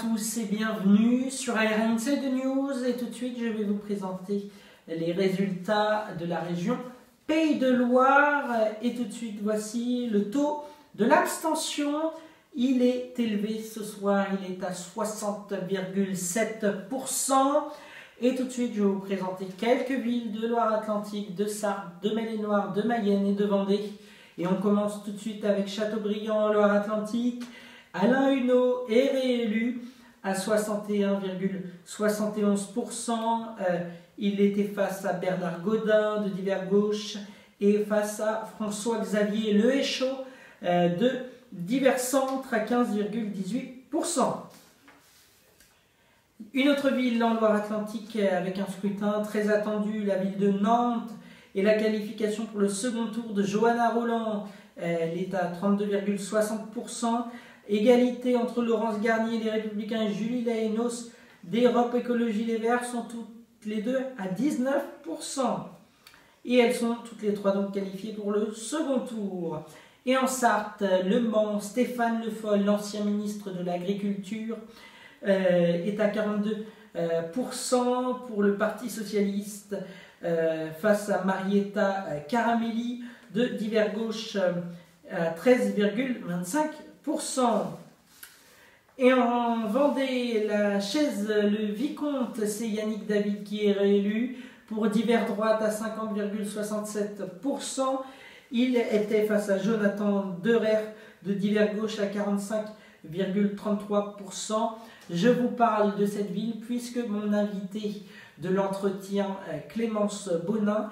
tous et bienvenue sur AR Inside News et tout de suite je vais vous présenter les résultats de la région Pays de Loire et tout de suite voici le taux de l'abstention. Il est élevé ce soir, il est à 60,7% et tout de suite je vais vous présenter quelques villes de Loire-Atlantique, de Sarthe, de Maine-et-Loire, de Mayenne et de Vendée. Et on commence tout de suite avec Châteaubriand en Loire-Atlantique. Alain Huneau est réélu à 61,71%. Il était face à Bernard Gaudin de Divers Gauche et face à François-Xavier Lehéchaud de Divers Centre à 15,18%. Une autre ville en Loire-Atlantique avec un scrutin très attendu, la ville de Nantes, et la qualification pour le second tour de Johanna Roland, elle est à 32,60%. Égalité entre Laurence Garnier, les Républicains, et Julie Laénos d'Europe Écologie Les Verts sont toutes les deux à 19%. Et elles sont toutes les trois donc qualifiées pour le second tour. Et en Sarthe, Le Mans, Stéphane Le Foll, l'ancien ministre de l'Agriculture, est à 42% pour le Parti Socialiste face à Marietta Caramelli de Divers Gauche à 13,25%. Et en Vendée, la chaise le vicomte, c'est Yannick David qui est réélu pour Divers Droite à 50,67%. Il était face à Jonathan Derer de Divers Gauche à 45,33%. Je vous parle de cette ville puisque mon invité de l'entretien, Clémence Bonin,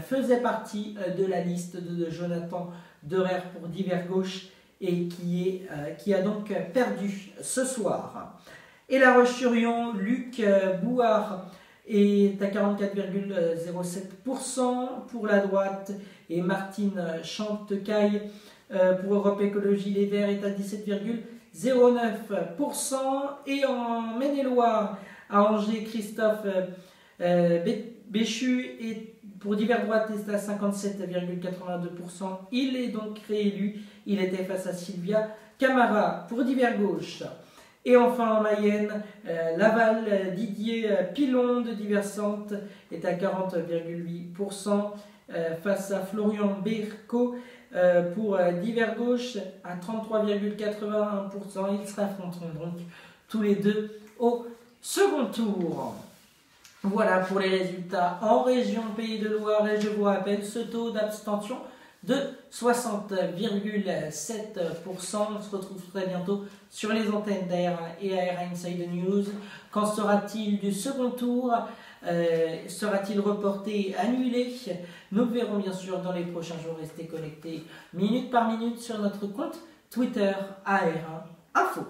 faisait partie de la liste de Jonathan Derer pour Divers Gauche et qui a donc perdu ce soir. Et La Roche-sur-Yon, Luc Bouard est à 44,07% pour la droite et Martine Chantecaille pour Europe Écologie Les Verts est à 17,09%. Et en Maine-et-Loire, à Angers, Christophe Béchu est pour Divers Droite est à 57,82%. Il est donc réélu. Il était face à Sylvia Camara pour Divers Gauche. Et enfin en Mayenne, Laval, Didier Pilon de Divers Centre est à 40,8% face à Florian Berco pour Divers Gauche à 33,81%. Ils se affronteront donc tous les deux au second tour. Voilà pour les résultats en région Pays de Loire et je vous rappelle ce taux d'abstention de 60,7%. On se retrouve très bientôt sur les antennes d'AR et AR Inside News. Qu'en sera-t-il du second tour? Sera-t-il reporté, annulé? Nous verrons bien sûr dans les prochains jours. Restez connectés minute par minute sur notre compte Twitter AR1 Info.